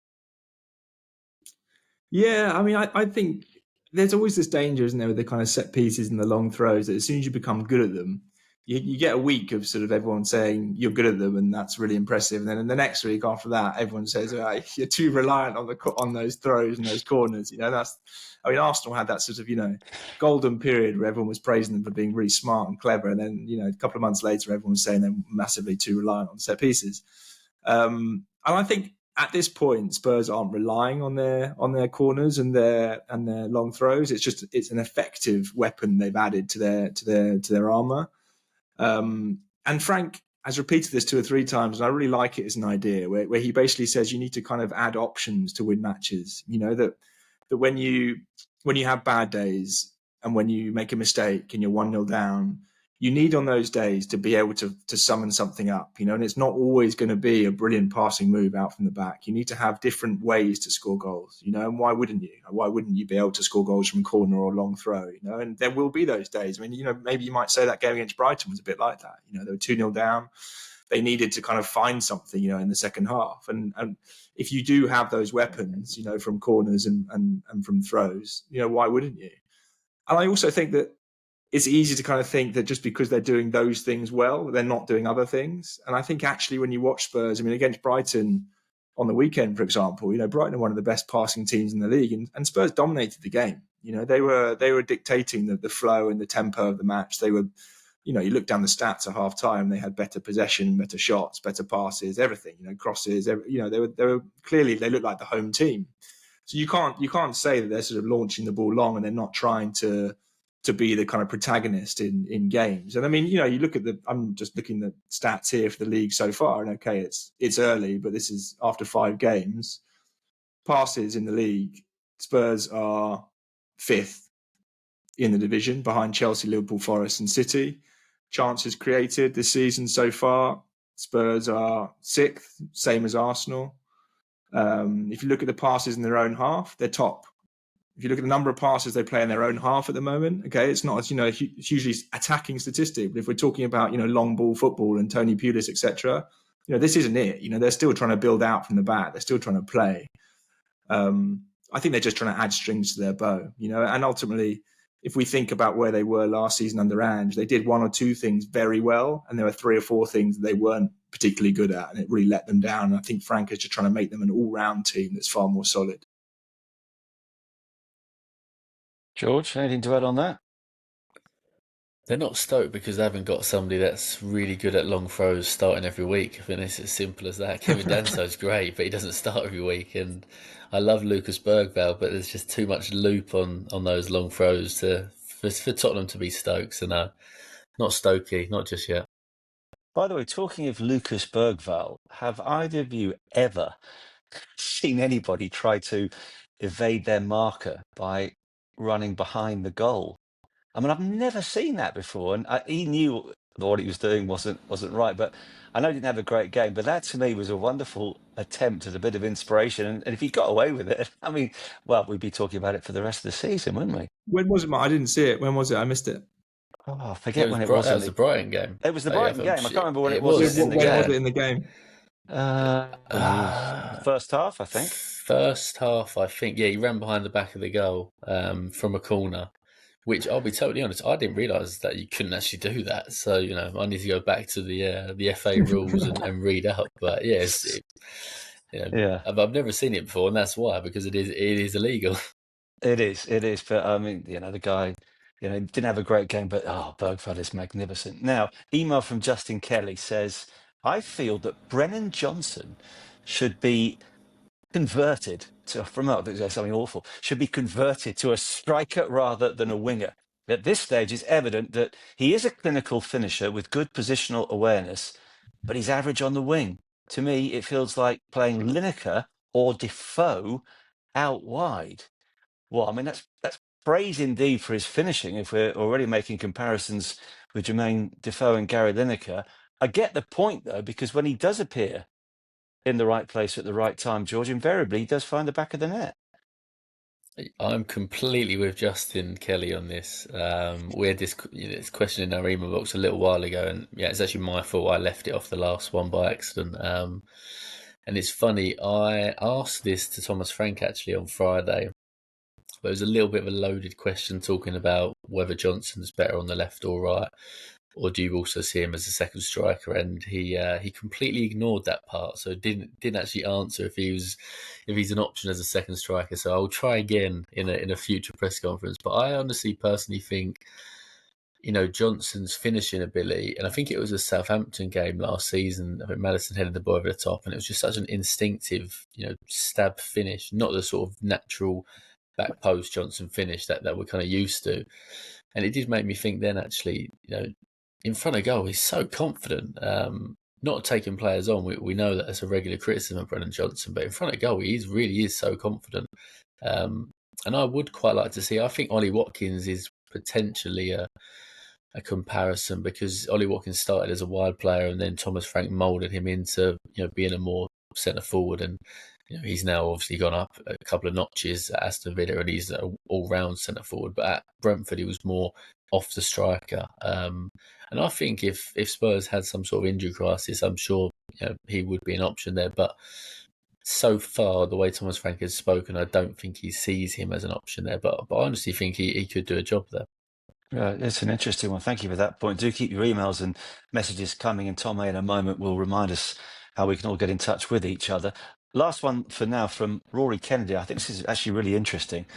Yeah, I mean, I think there's always this danger, isn't there, with the kind of set pieces and the long throws, that as soon as you become good at them, you get a week of sort of everyone saying you're good at them, and that's really impressive. And then in the next week after that, everyone says, oh, you're too reliant on those throws and those corners. Arsenal had that sort of golden period where everyone was praising them for being really smart and clever, and then a couple of months later, everyone was saying they're massively too reliant on set pieces. And I think at this point, Spurs aren't relying on their corners and their long throws. It's an effective weapon they've added to their armour. And Frank has repeated this 2 or 3 times, and I really like it as an idea where he basically says you need to kind of add options to win matches. That when you have bad days and when you make a mistake and you're 1-0 down, you need on those days to be able to summon something up, and it's not always going to be a brilliant passing move out from the back. You need to have different ways to score goals, and why wouldn't you? Why wouldn't you be able to score goals from corner or long throw, and there will be those days. I mean, maybe you might say that game against Brighton was a bit like that. They were 2-0 down. They needed to kind of find something, in the second half. And if you do have those weapons, from corners and from throws, why wouldn't you? And I also think that it's easy to kind of think that just because they're doing those things well, they're not doing other things. And I think actually when you watch Spurs, I mean, against Brighton on the weekend, for example, Brighton are one of the best passing teams in the league, and Spurs dominated the game. They were dictating the flow and the tempo of the match. They were, you know, you look down the stats at half time, they had better possession, better shots, better passes, everything, you know, crosses, you know, they were clearly, they looked like the home team. So you can't say that they're sort of launching the ball long and they're not trying to be the kind of protagonist in games. And I mean, you know, you look at I'm just looking at the stats here for the league so far, and okay, it's early, but this is after 5 games. Passes in the league, Spurs are 5th in the division behind Chelsea, Liverpool, Forest and City. Chances created this season so far, Spurs are 6th, same as Arsenal. If you look at the passes in their own half, they're top. If you look at the number of passes they play in their own half at the moment, okay, it's not, you know, it's usually attacking statistic. But if we're talking about, you know, long ball football and Tony Pulis, etc., you know, this isn't it. You know, they're still trying to build out from the back. They're still trying to play. I think they're just trying to add strings to their bow, you know. And ultimately, if we think about where they were last season under Ange, they did 1 or 2 things very well, and there were 3 or 4 things that they weren't particularly good at, and it really let them down. And I think Frank is just trying to make them an all-round team that's far more solid. George, anything to add on that? They're not stoked because they haven't got somebody that's really good at long throws starting every week. I think it's as simple as that. Kevin Danso's great, but he doesn't start every week. And I love Lucas Bergvall, but there's just too much loop on those long throws for Tottenham to be stoked. So no, not Stokey, not just yet. By the way, talking of Lucas Bergvall, have either of you ever seen anybody try to evade their marker by running behind the goal? I mean, I've never seen that before, and he knew what he was doing wasn't right. But I know he didn't have a great game, but that to me was a wonderful attempt at a bit of inspiration. And if he got away with it, I mean, well, we'd be talking about it for the rest of the season, wouldn't we? When was it, Matt? I didn't see it. When was it? I missed it. Oh, I forget when it was. was. That was the Brighton game. It was the Brighton game. I can't remember when it When was in the game. was it in the game? First half, I think. First half, I think. Yeah, he ran behind the back of the goal from a corner, which I'll be totally honest, I didn't realise that you couldn't actually do that. So, you know, I need to go back to the FA rules and read up. But yeah, I've never seen it before, and that's why, because it is illegal. It is. But I mean, you know, the guy, you know, didn't have a great game, but Bergvall is magnificent. Now, email from Justin Kelly says, I feel that Brennan Johnson should be converted to, something awful, should be converted to a striker rather than a winger. At this stage, it's evident that he is a clinical finisher with good positional awareness, but he's average on the wing. To me, it feels like playing Lineker or Defoe out wide. Well, I mean, that's praise indeed for his finishing, if we're already making comparisons with Jermaine Defoe and Gary Lineker. I get the point, though, because when he does appear in the right place at the right time, George, invariably he does find the back of the net. I'm completely with Justin Kelly on this. We had this question in our email box a little while ago, and yeah, it's actually my fault. I left it off the last one by accident. And it's funny, I asked this to Thomas Frank actually on Friday, but it was a little bit of a loaded question talking about whether Johnson's better on the left or right, or do you also see him as a second striker? And he completely ignored that part, so didn't actually answer if he's an option as a second striker. So I'll try again in a future press conference. But I honestly, personally think, you know, Johnson's finishing ability, and I think it was a Southampton game last season. I think Maddison headed the ball over the top, and it was just such an instinctive, you know, stab finish, not the sort of natural back post Johnson finish that we're kind of used to. And it did make me think then, actually, you know, in front of goal, he's so confident, not taking players on. We know that that's a regular criticism of Brennan Johnson, but in front of goal, he really is so confident. And I would quite like to see, I think Ollie Watkins is potentially a comparison, because Ollie Watkins started as a wide player and then Thomas Frank moulded him into, you know, being a more centre forward, and you know, he's now obviously gone up a couple of notches at Aston Villa and he's an all-round centre forward. But at Brentford, he was more off the striker. And I think if Spurs had some sort of injury crisis, I'm sure, you know, he would be an option there. But so far, the way Thomas Frank has spoken, I don't think he sees him as an option there. But I honestly think he could do a job there. Yeah, it's an interesting one. Thank you for that point. Do keep your emails and messages coming, and Tom in a moment will remind us how we can all get in touch with each other. Last one for now from Rory Kennedy. I think this is actually really interesting.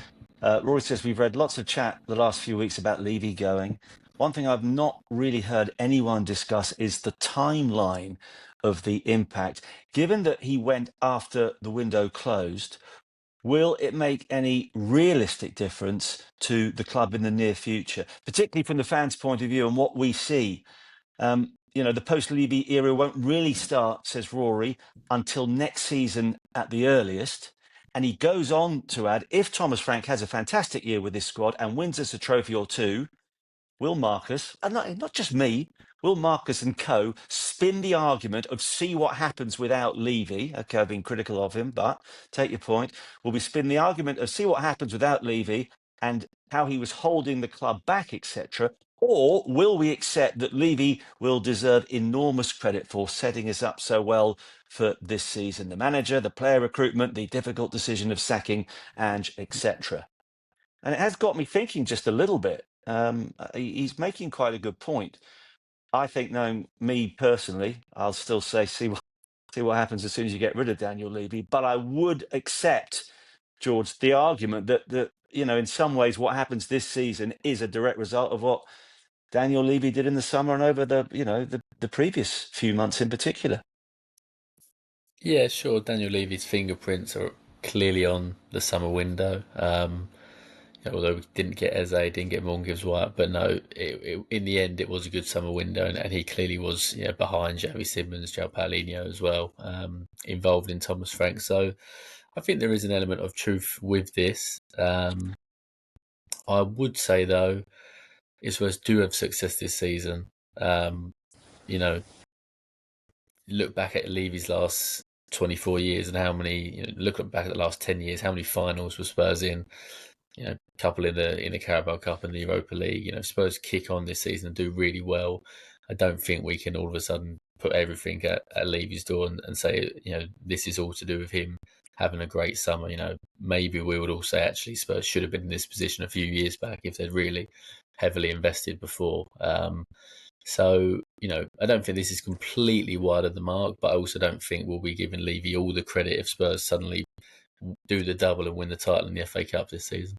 Rory says, we've read lots of chat the last few weeks about Levy going. one thing I've not really heard anyone discuss is the timeline of the impact. Given that he went after the window closed, will it make any realistic difference to the club in the near future, particularly from the fans' point of view and what we see? The post-Levy era won't really start, says Rory, until next season at the earliest. And he goes on to add, if Thomas Frank has a fantastic year with this squad and wins us a trophy or two, will Marcus, and not just me, will Marcus and co spin the argument of see what happens without Levy? Okay, I've been critical of him, but take your point. Will we spin the argument of see what happens without Levy and how he was holding the club back, etc.? Or will we accept that Levy will deserve enormous credit for setting us up so well for this season? The manager, the player recruitment, the difficult decision of sacking Ange, etc. And it has got me thinking just a little bit. He's making quite a good point. I think, knowing me personally, I'll still say see what happens as soon as you get rid of Daniel Levy. But I would accept, George, the argument that in some ways, what happens this season is a direct result of what Daniel Levy did in the summer and over the previous few months in particular. Yeah, sure. Daniel Levy's fingerprints are clearly on the summer window. Although we didn't get Eze, didn't get Morgan Gibbs White, but no, in the end it was a good summer window, and he clearly was behind Xavi Simons, João Paulinho as well, involved in Thomas Frank. So I think there is an element of truth with this. I would say though, Spurs do have success this season. Look back at Levy's last 24 years and how many, look back at the last 10 years, how many finals were Spurs in? A couple in the Carabao Cup and the Europa League. Spurs kick on this season and do really well. I don't think we can all of a sudden put everything at Levy's door and say, this is all to do with him having a great summer. Maybe we would all say actually Spurs should have been in this position a few years back if they'd really heavily invested before. So, I don't think this is completely wide of the mark, but I also don't think we'll be giving Levy all the credit if Spurs suddenly do the double and win the title in the FA Cup this season.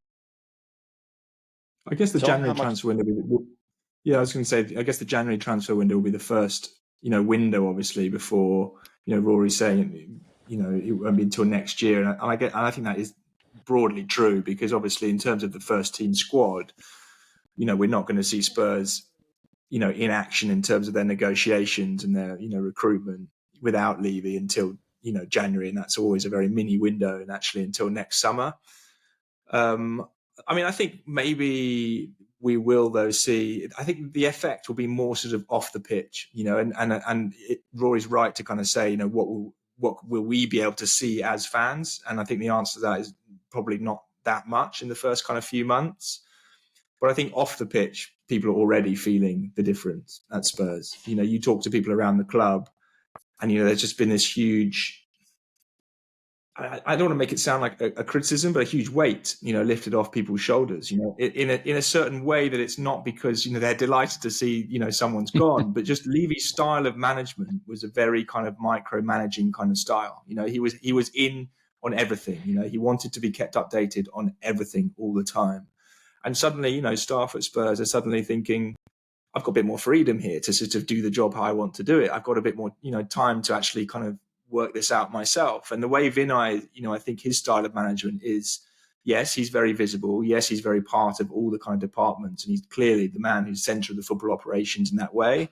I guess the January transfer window. I was going to say, I guess the January transfer window will be the first, window, obviously, before, Rory's saying, it won't be until next year. And I think that is broadly true because obviously in terms of the first team squad, we're not going to see Spurs, in action in terms of their negotiations and their, recruitment without Levy until, January. And that's always a very mini window and actually until next summer. I think maybe we will, though, see. I think the effect will be more sort of off the pitch, and Rory's right to kind of say, what will we be able to see as fans? And I think the answer to that is probably not that much in the first kind of few months. But I think off the pitch, people are already feeling the difference at Spurs. You talk to people around the club, and there's just been this huge. I don't want to make it sound like a criticism, but a huge weight, lifted off people's shoulders, in a certain way that it's not because, they're delighted to see, someone's gone, but just Levy's style of management was a very kind of micromanaging kind of style. He was in on everything, he wanted to be kept updated on everything all the time. And suddenly, staff at Spurs are suddenly thinking, I've got a bit more freedom here to sort of do the job how I want to do it. I've got a bit more, time to actually kind of work this out myself. And the way Vinay, I think his style of management is, yes, he's very visible. Yes, he's very part of all the kind of departments. And he's clearly the man who's center of the football operations in that way.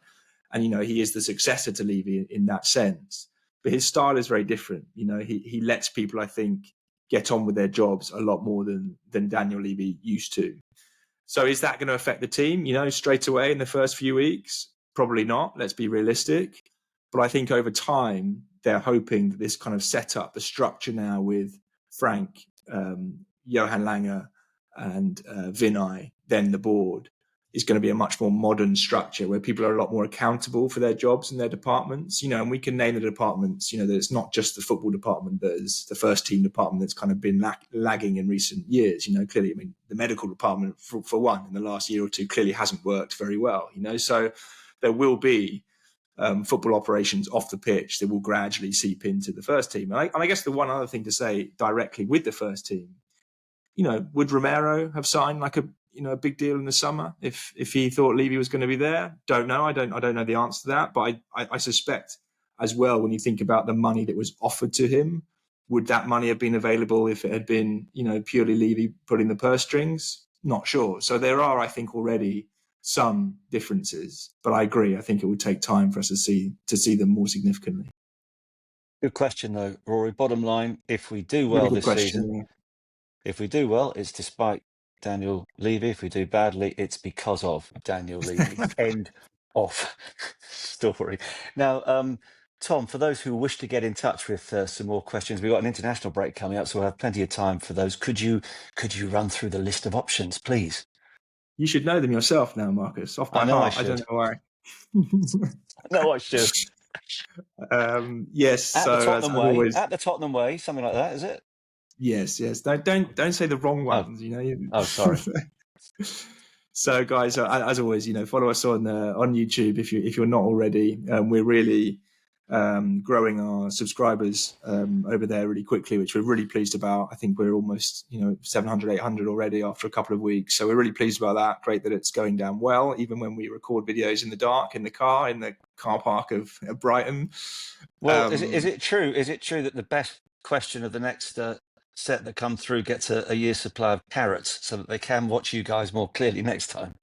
And, he is the successor to Levy in that sense. But his style is very different. He lets people, I think, get on with their jobs a lot more than Daniel Levy used to. So is that going to affect the team, straight away in the first few weeks? Probably not. Let's be realistic. But I think over time, they're hoping that this kind of setup, the structure now with Frank, Johan Lange and Vinay, then the board, is going to be a much more modern structure where people are a lot more accountable for their jobs and their departments, and we can name the departments, that it's not just the football department, that is the first team department that's kind of been lagging in recent years. Clearly, the medical department, for one, in the last year or two, clearly hasn't worked very well, so there will be football operations off the pitch that will gradually seep into the first team. And I guess the one other thing to say directly with the first team, would Romero have signed like a a big deal in the summer if he thought Levy was going to be there? Don't know. I don't know the answer to that, but I suspect as well, when you think about the money that was offered to him, would that money have been available if it had been, purely Levy pulling the purse strings? Not sure. So there are, I think, already some differences, but I agree. I think it would take time for us to see them more significantly. Good question, though, Rory. Bottom line, if we do Really well good this question, season, yeah. if we do well, it's despite Daniel Levy. If we do badly, it's because of Daniel Levy. End of story. Now, Tom, for those who wish to get in touch with some more questions, we've got an international break coming up, so we'll have plenty of time for those. Could you run through the list of options, please? You should know them yourself now, Marcus, off by I know heart. I I don't should. know why. No, I should. Yes. At the So as Tottenham Way, always, something like that, is it? yes. Don't say the wrong ones. Oh, sorry. So, guys, as always, follow us on YouTube if you're not already. We're really growing our subscribers over there really quickly, which we're really pleased about. I think we're almost 700, 800 already after a couple of weeks. So we're really pleased about that. Great that it's going down well, even when we record videos in the dark in the car park of Brighton. Well, is it true? Is it true that the best question of the next set that come through gets a year's supply of carrots so that they can watch you guys more clearly next time?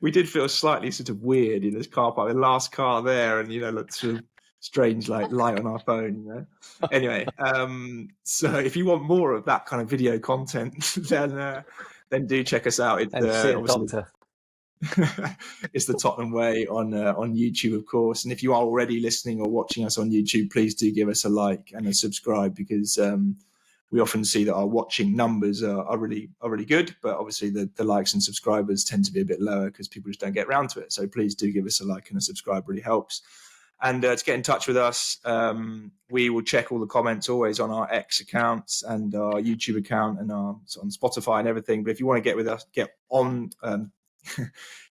We did feel slightly sort of weird in this car park, the last car there, and looked sort of strange, like light on our phone. Anyway, so if you want more of that kind of video content, then do check us out. It's See a doctor. It's the Tottenham Way on YouTube, of course. And if you are already listening or watching us on YouTube, please do give us a like and a subscribe, because we often see that our watching numbers are really good, but obviously the likes and subscribers tend to be a bit lower because people just don't get around to it. So please do give us a like and a subscribe, really helps. And to get in touch with us, we will check all the comments always on our X accounts and our YouTube account and on Spotify and everything. But if you want to get with us, get on.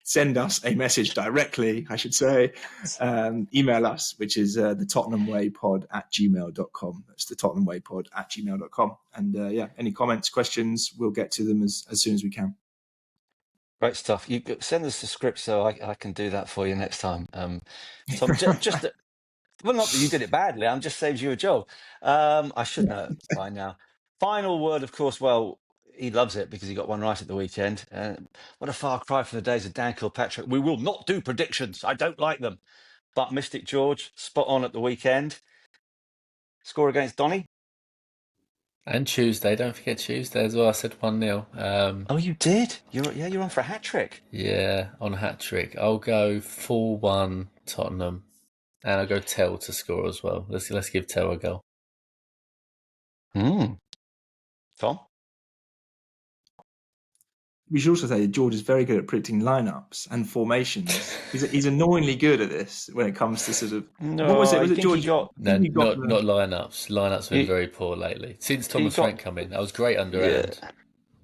Send us a message directly, I should say. Email us, which is the Tottenham Way pod @gmail.com. That's the Tottenham Way pod @gmail.com. And any comments, questions, we'll get to them as soon as we can. Great stuff. You send us the script so I can do that for you next time. So just well, not that you did it badly. I'm just saved you a job. I should know it by now. Final word, of course. Well, he loves it because he got one right at the weekend. What a far cry from the days of Dan Kilpatrick. We will not do predictions. I don't like them. But Mystic George, spot on at the weekend. Score against Donny. And Tuesday, don't forget Tuesday as well. I said 1-0. Oh, you did? You're on for a hat trick. Yeah, on a hat trick. I'll go 4-1 Tottenham, and I'll go Tell to score as well. Let's give Tell a goal. Tom? We should also say that George is very good at predicting lineups and formations. He's annoyingly good at this when it comes to sort of. No, what was it? Was it George? No, not lineups. Lineups have been very poor lately. Since Thomas Frank come in, I was great under End.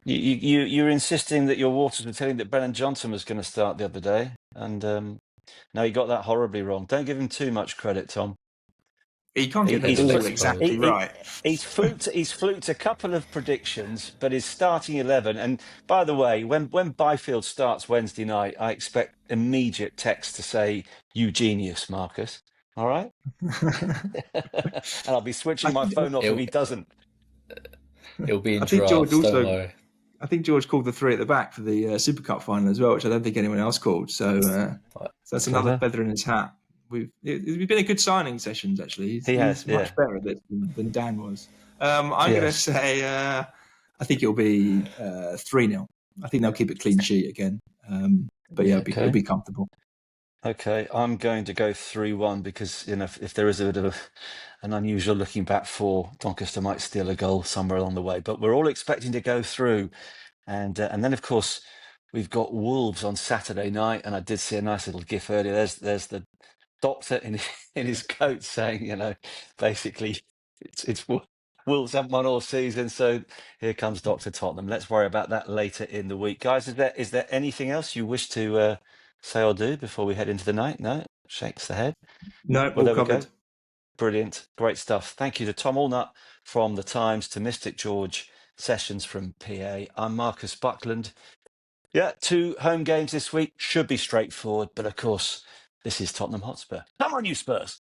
You were insisting that your Waters were telling that Brennan Johnson was going to start the other day, and now you got that horribly wrong. Don't give him too much credit, Tom. He can't get them all exactly right. He's fluked a couple of predictions, but his starting 11. And by the way, when Byfield starts Wednesday night, I expect immediate text to say, "You genius, Marcus." All right, and I'll be switching my phone off if he doesnn't. It'll be in drafts. Don't worry. I think George called the three at the back for the Super Cup final as well, which I don't think anyone else called. So that's another feather in his hat. We've been a good signing sessions, actually. He's much better at this than Dan was. I'm going to say I think it'll be 3-0. I think they'll keep it clean sheet again. But it'll be comfortable. Okay, I'm going to go 3-1 because if there is a bit of an unusual looking back four, Doncaster might steal a goal somewhere along the way. But we're all expecting to go through, and then of course we've got Wolves on Saturday night, and I did see a nice little gif earlier. There's the doctor in his coat saying, basically it's Wolves haven't won all season, so here comes Dr. Tottenham. Let's worry about that later in the week, guys. Is there anything else you wish to say or do before we head into the night? No, shakes the head. No, well, all covered. We go. Brilliant, great stuff. Thank you to Tom Allnutt from the Times, to Mystic George Sessions from PA. I'm Marcus Buckland. Yeah, 2 home games this week should be straightforward, but of course, this is Tottenham Hotspur. Come on, you Spurs!